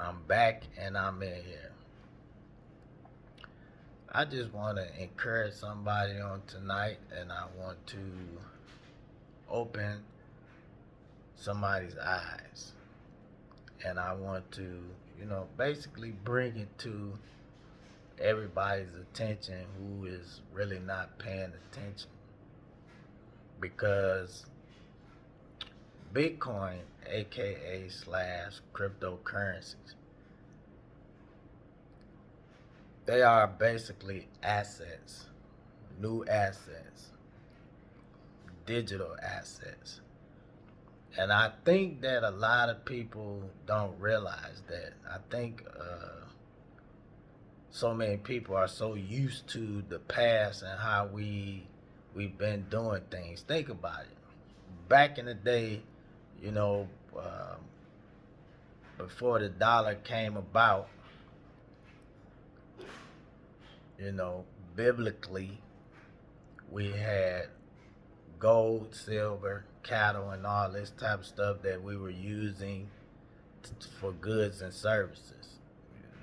I'm back and I'm in here. I just want to encourage somebody on tonight, and I want to open somebody's eyes. And I want to, basically bring it to everybody's attention who is really not paying attention. Because Bitcoin, aka slash cryptocurrencies, they are basically assets, new assets, digital assets. And I think that a lot of people don't realize that. I think so many people are so used to the past and how we've been doing things. Think about it. Back in the day, you know, before the dollar came about, you know, biblically, we had gold, silver, cattle, and all this type of stuff that we were using for goods and services,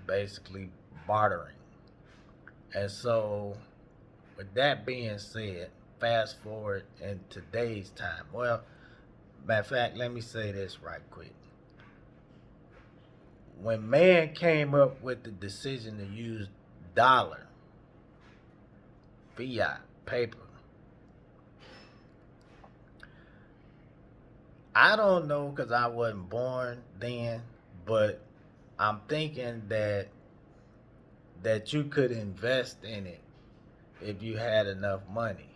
basically bartering. And so, with that being said, fast forward in today's time. Well, matter of fact, let me say this right quick. When man came up with the decision to use dollar, fiat, paper, I don't know because I wasn't born then, but I'm thinking that you could invest in it if you had enough money,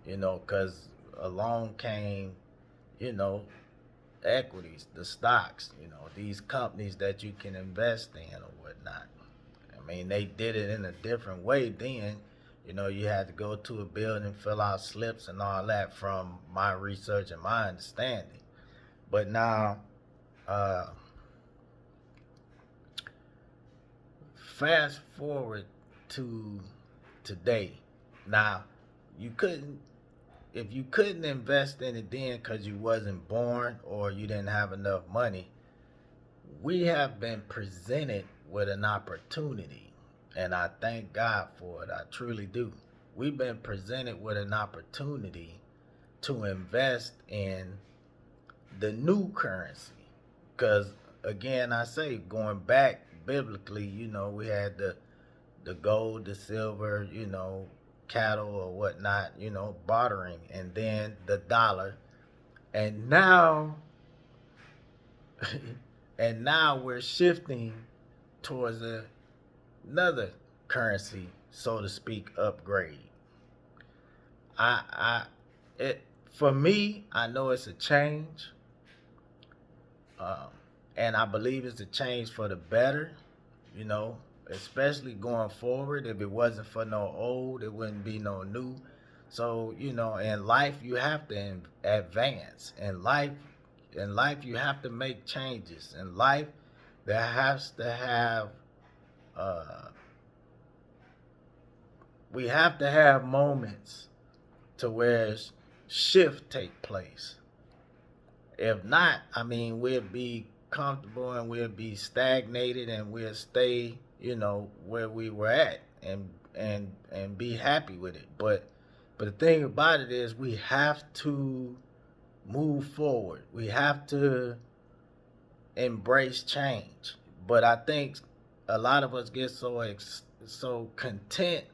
because along came, you know, equities, the stocks, these companies that you can invest in or whatnot. I mean, they did it in a different way then. You had to go to a building, fill out slips and all that from my research and my understanding. But now, uh, fast forward to today. Now, you couldn't, if you couldn't invest in it then because you wasn't born or you didn't have enough money, we have been presented with an opportunity, and I thank God for it. I truly do. We've been presented with an opportunity to invest in the new currency. Because again, I say going back biblically, we had the gold, the silver, cattle or whatnot, bartering, and then the dollar, and now, and now we're shifting towards another currency, so to speak, upgrade. I, it for me, I know it's a change, um, and I believe it's a change for the better. You know, especially going forward. If it wasn't for no old, it wouldn't be no new. So in life you have to advance. In life you have to make changes. In life there has to have uh, we have to have moments to where shift take place. If not, I mean, we'll be comfortable and we'll be stagnated and we'll stay, where we were at and be happy with it. But the thing about it is we have to move forward. We have to embrace change. But I think a lot of us get so content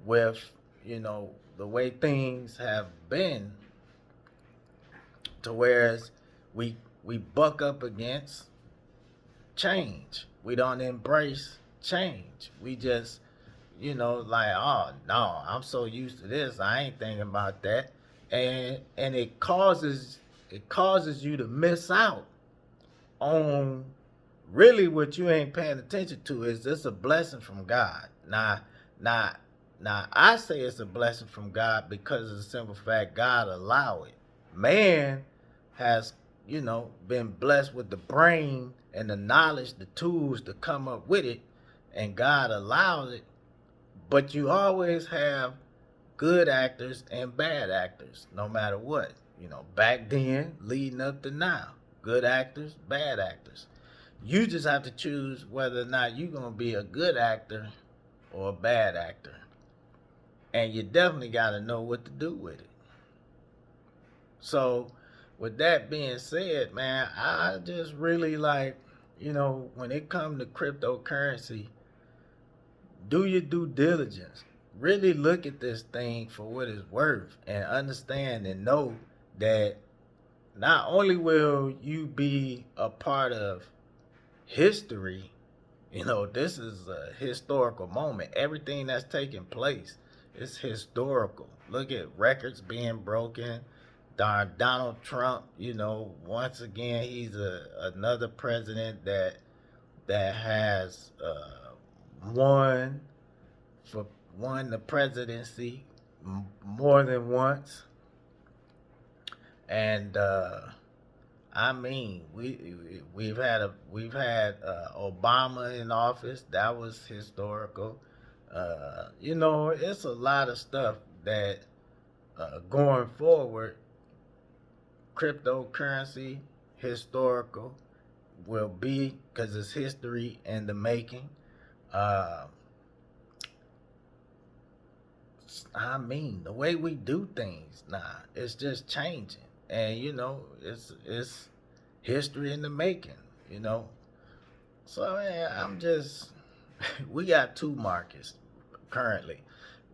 with, the way things have been, to whereas we buck up against change. We don't embrace change. We just, like, oh no, I'm so used to this, I ain't thinking about that. And it causes you to miss out on really what you ain't paying attention to. Is this a blessing from God? Now now I say it's a blessing from God because of the simple fact God allow it. Man has, been blessed with the brain and the knowledge, the tools to come up with it, and God allows it. But you always have good actors and bad actors, no matter what. Back then, leading up to now, good actors, bad actors. You just have to choose whether or not you're gonna be a good actor or a bad actor. And you definitely gotta know what to do with it. So with that being said, man, I just really like, when it comes to cryptocurrency, do your due diligence. Really look at this thing for what it's worth and understand and know that not only will you be a part of history, this is a historical moment. Everything that's taking place is historical. Look at records being broken. Donald Trump, once again, he's another president that has won for won the presidency more than once, and I mean, we've had Obama in office. That was historical. It's a lot of stuff that going forward, cryptocurrency historical will be because it's history in the making. Uh, I mean, the way we do things now, it's just changing, and it's history in the making. You know, so man, I'm just we got two markets currently.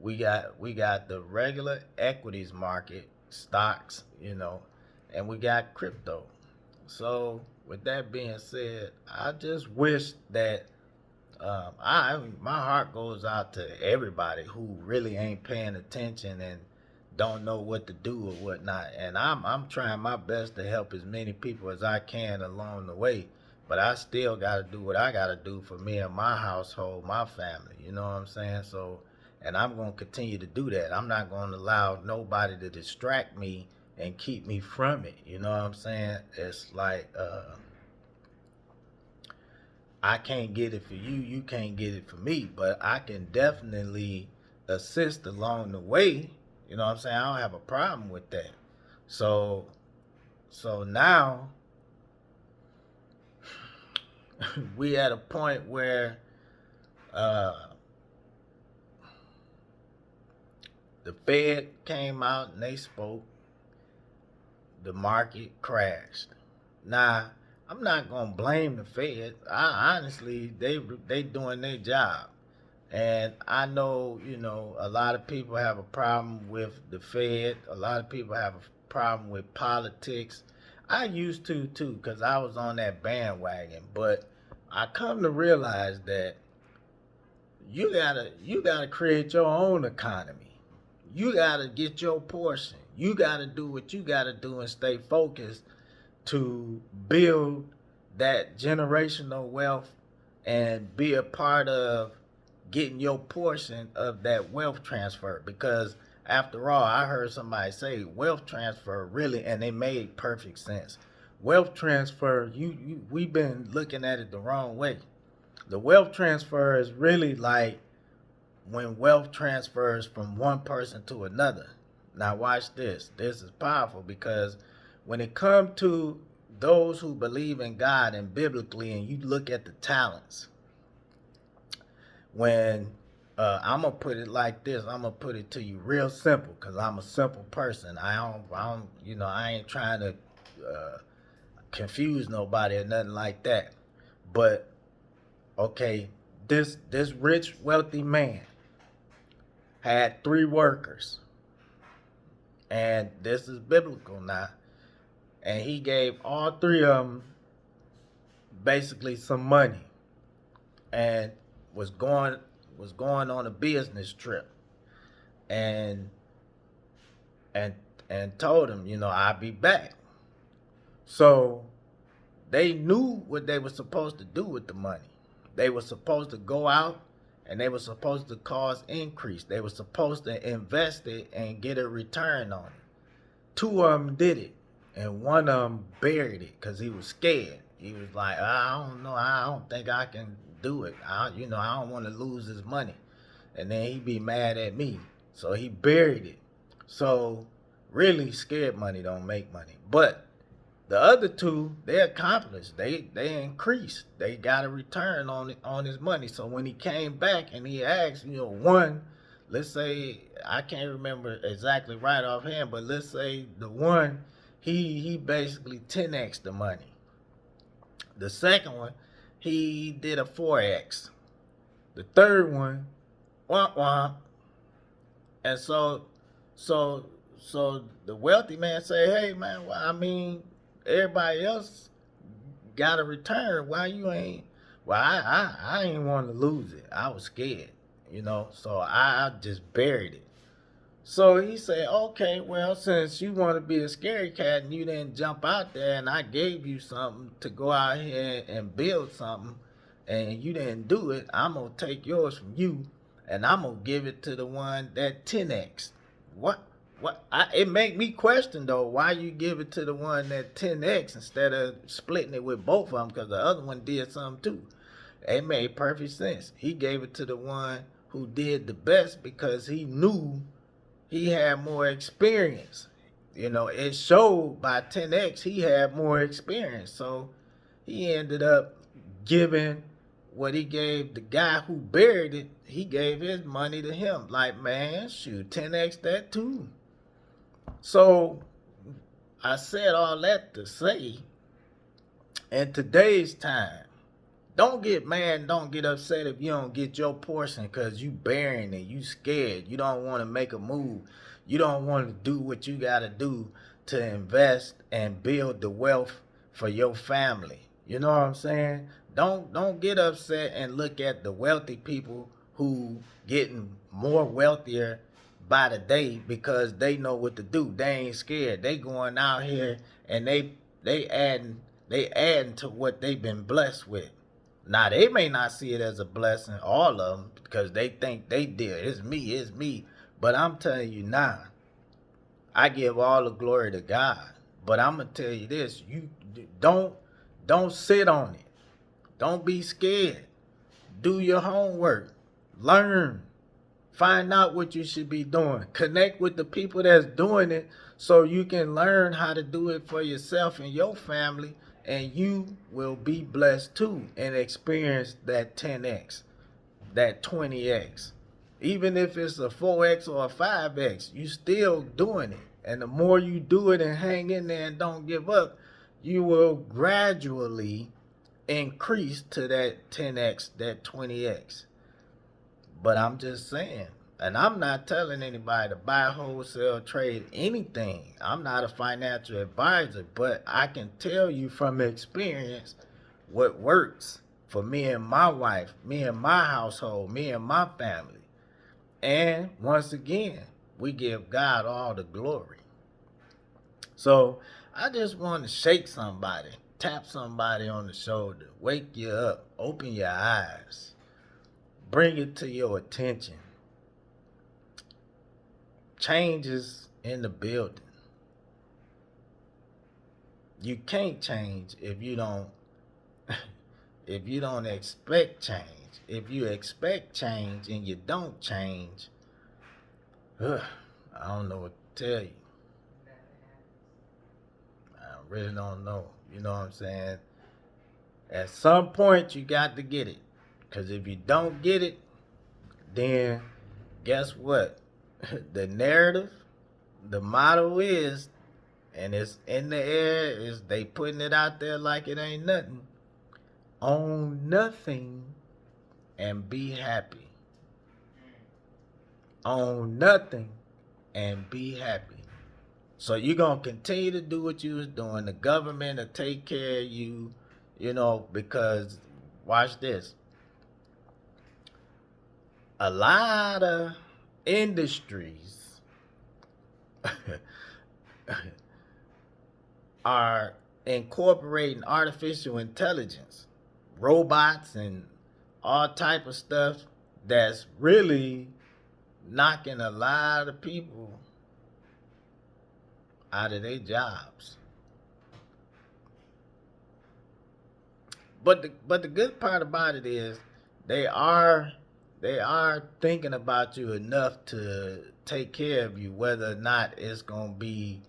We got the regular equities market, stocks, and we got crypto. So with that being said, I just wish that I my heart goes out to everybody who really ain't paying attention and don't know what to do or whatnot. And I'm trying my best to help as many people as I can along the way. But I still got to do what I got to do for me and my household, my family. You know what I'm saying? So, and I'm going to continue to do that. I'm not going to allow nobody to distract me and keep me from it. You know what I'm saying? It's like I can't get it for you, you can't get it for me, but I can definitely assist along the way. You know what I'm saying? I don't have a problem with that. So now we at a point where uh, the Fed came out and they spoke, the market crashed. Now, I'm not gonna blame the Fed. I honestly, they doing their job, and I know a lot of people have a problem with the Fed. A lot of people have a problem with politics. I used to too, because I was on that bandwagon. But I come to realize that you gotta create your own economy. You gotta get your portion. You gotta do what you gotta do and stay focused to build that generational wealth and be a part of getting your portion of that wealth transfer. Because after all, I heard somebody say wealth transfer really, and they made perfect sense. Wealth transfer, we've been looking at it the wrong way. The wealth transfer is really like when wealth transfers from one person to another. Now watch this. This is powerful because when it comes to those who believe in God and biblically, and you look at the talents, when I'm gonna put it like this, I'm gonna put it to you real simple because I'm a simple person. I ain't trying to confuse nobody or nothing like that. But okay, this rich, wealthy man had 3 workers, and this is biblical now. And he gave all 3 of them basically some money, and was going on a business trip, and and and told him, I'll be back. So they knew what they were supposed to do with the money. They were supposed to go out and they were supposed to cause increase. They were supposed to invest it and get a return on it. 2 of them did it, and one of them buried it because he was scared. He was like, I don't know, I don't think I can do it. I don't want to lose his money, and then he'd be mad at me. So he buried it. So really, scared money don't make money. But The other two, they accomplished. They increased. They got a return on his money. So when he came back and he asked, one, let's say I can't remember exactly right offhand, but let's say the one, he basically 10x the money. The second one, he did a 4x. The third one, womp womp. And so so the wealthy man say, hey man, well, I mean, everybody else got a return. Why you ain't? Well, I ain't want to lose it. I was scared, so I just buried it. So he said, okay, well, since you want to be a scary cat and you didn't jump out there and I gave you something to go out here and build something and you didn't do it, I'm going to take yours from you and I'm going to give it to the one that 10x. What? It make me question, though, why you give it to the one that 10x instead of splitting it with both of them, because the other one did something too. It made perfect sense. He gave it to the one who did the best because he knew he had more experience. It showed by 10x he had more experience. So he ended up giving what he gave the guy who buried it, he gave his money to him. Like, man, shoot, 10x that too. So I said all that to say, in today's time, don't get mad, don't get upset if you don't get your portion because you burying it, you scared, you don't want to make a move, you don't want to do what you got to do to invest and build the wealth for your family. You know what I'm saying? Don't get upset and look at the wealthy people who getting more wealthier by the day because they know what to do. They ain't scared. They going out here and they adding to what they've been blessed with. Now, they may not see it as a blessing, all of them, because they think they did. It's me. But I'm telling you now, I give all the glory to God. But I'm going to tell you this, you don't sit on it. Don't be scared. Do your homework. Learn. Find out what you should be doing. Connect with the people that's doing it so you can learn how to do it for yourself and your family, and you will be blessed too and experience that 10x, that 20x. Even if it's a 4x or a 5x, you still doing it. And the more you do it and hang in there and don't give up, you will gradually increase to that 10x, that 20x. But I'm just saying, and I'm not telling anybody to buy, wholesale, trade anything. I'm not a financial advisor, but I can tell you from experience what works for me and my wife, me and my household, me and my family. And once again, we give God all the glory. So I just want to shake somebody, tap somebody on the shoulder, wake you up, open your eyes, bring it to your attention. Changes in the building. You can't change if you don't expect change. If you expect change and you don't change, I don't know what to tell you. I really don't know. You know what I'm saying? At some point, you got to get it. Because if you don't get it, then guess what? The narrative, the motto is, and it's in the air, is they putting it out there like it ain't nothing. Own nothing and be happy. Own nothing and be happy. So you're going to continue to do what you was doing. The government will take care of you, because, watch this. A lot of industries are incorporating artificial intelligence, robots and all type of stuff that's really knocking a lot of people out of their jobs. But the good part about it is they are thinking about you enough to take care of you, whether or not it's gonna be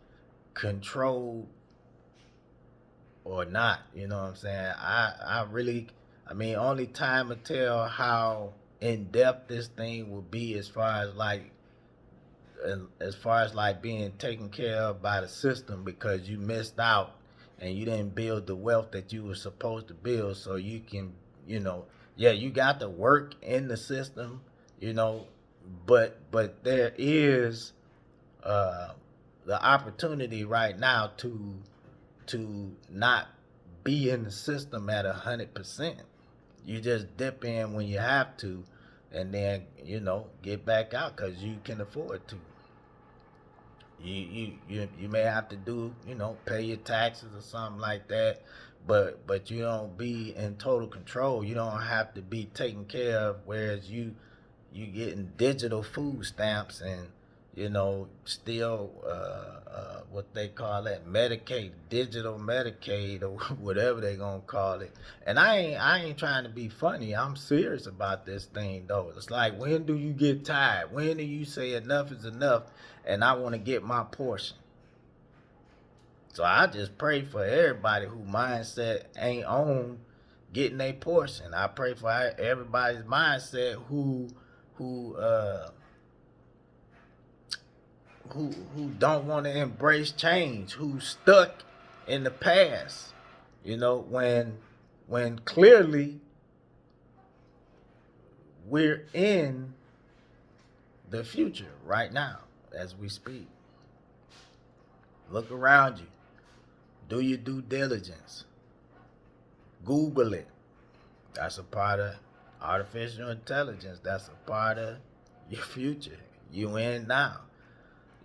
controlled or not. You know what I'm saying? I really, I mean, only time will tell how in depth this thing will be as far as like being taken care of by the system, because you missed out and you didn't build the wealth that you were supposed to build, so you can, you know, yeah, you got to work in the system, you know, but there is uh the opportunity right now to not be in the system at 100%. You just dip in when you have to, and then, you know, get back out because you can afford to. You may have to do, you know, pay your taxes or something like that, but you don't be in total control. You don't have to be taken care of, whereas you getting digital food stamps and, you know, still what they call that, Medicaid, digital Medicaid, or whatever they gonna call it. And I ain't trying to be funny. I'm serious about this thing though. It's like, when do you get tired? When do you say enough is enough and I want to get my portion? So I just pray for everybody who mindset ain't on getting a portion. I pray for everybody's mindset who uh who don't want to embrace change, who stuck in the past. You know, when clearly we're in the future right now as we speak. Look around you. Do your due diligence. Google it. That's a part of artificial intelligence. That's a part of your future. You in now.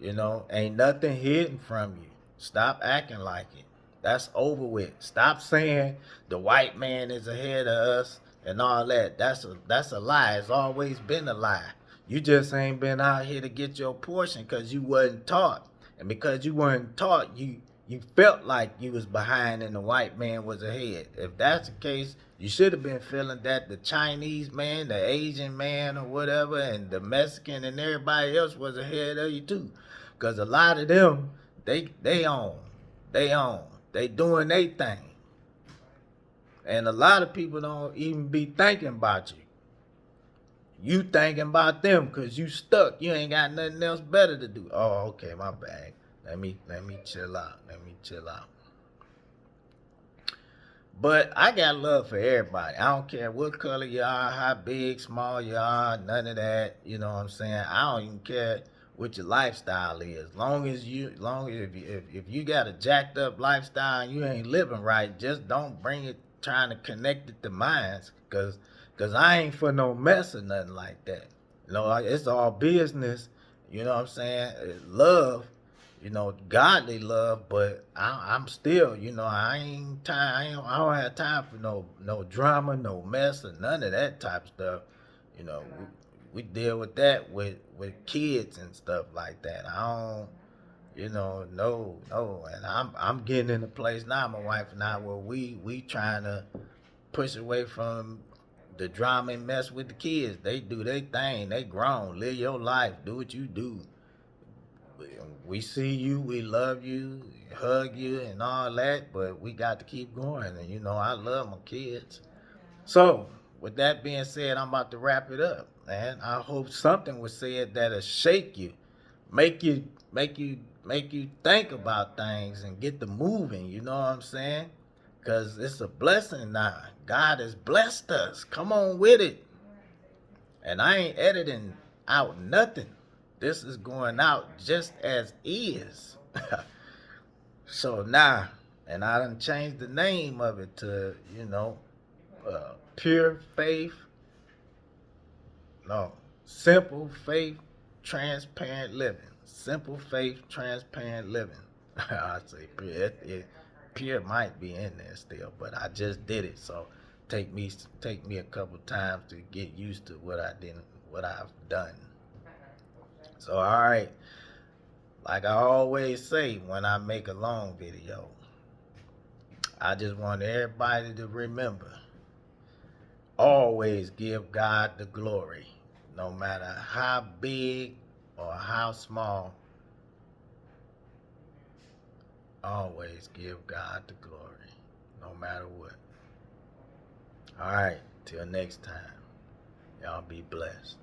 You know, ain't nothing hidden from you. Stop acting like it. That's over with. Stop saying the white man is ahead of us and all that. That's a lie. It's always been a lie. You just ain't been out here to get your portion because you wasn't taught. And because you weren't taught, you felt like you was behind and the white man was ahead. If that's the case, you should have been feeling that the Chinese man, the Asian man or whatever, and the Mexican and everybody else was ahead of you too. Because a lot of them, they own. They doing their thing. And a lot of people don't even be thinking about you. You thinking about them because you stuck. You ain't got nothing else better to do. Oh, okay, my bad. Let me chill out. Let me chill out. But I got love for everybody. I don't care what color you are, how big, small you are, none of that. You know what I'm saying? I don't even care what your lifestyle is. Long as if you got a jacked up lifestyle and you ain't living right, just don't bring it trying to connect it to mine, cause I ain't for no mess or nothing like that. You know, it's all business. You know what I'm saying? Love, you know, godly love, but I'm still, you know, I don't have time for no drama, no mess, or none of that type of stuff. You know, we deal with that with kids and stuff like that. I don't, you know, no, and I'm getting in a place now, my wife and I, where we trying to push away from the drama and mess with the kids. They do their thing. They grown. Live your life. Do what you do. We see you, we love you, hug you and all that, but we got to keep going. And, you know, I love my kids. So, with that being said, I'm about to wrap it up, man. I hope something was said that'll shake you, make you think about things and get the moving. You know what I'm saying? Because it's a blessing now. God has blessed us. Come on with it. And I ain't editing out nothing. This is going out just as is. So now, and I done changed the name of it to, you know, Pure Faith. No, Simple Faith, Transparent Living. Simple Faith, Transparent Living. I say pure. Pure might be in there still, but I just did it. So take me a couple times to get used to what I've done. So, all right, like I always say when I make a long video, I just want everybody to remember, always give God the glory, no matter how big or how small. Always give God the glory. no matter what. All right, till next time. Y'all be blessed.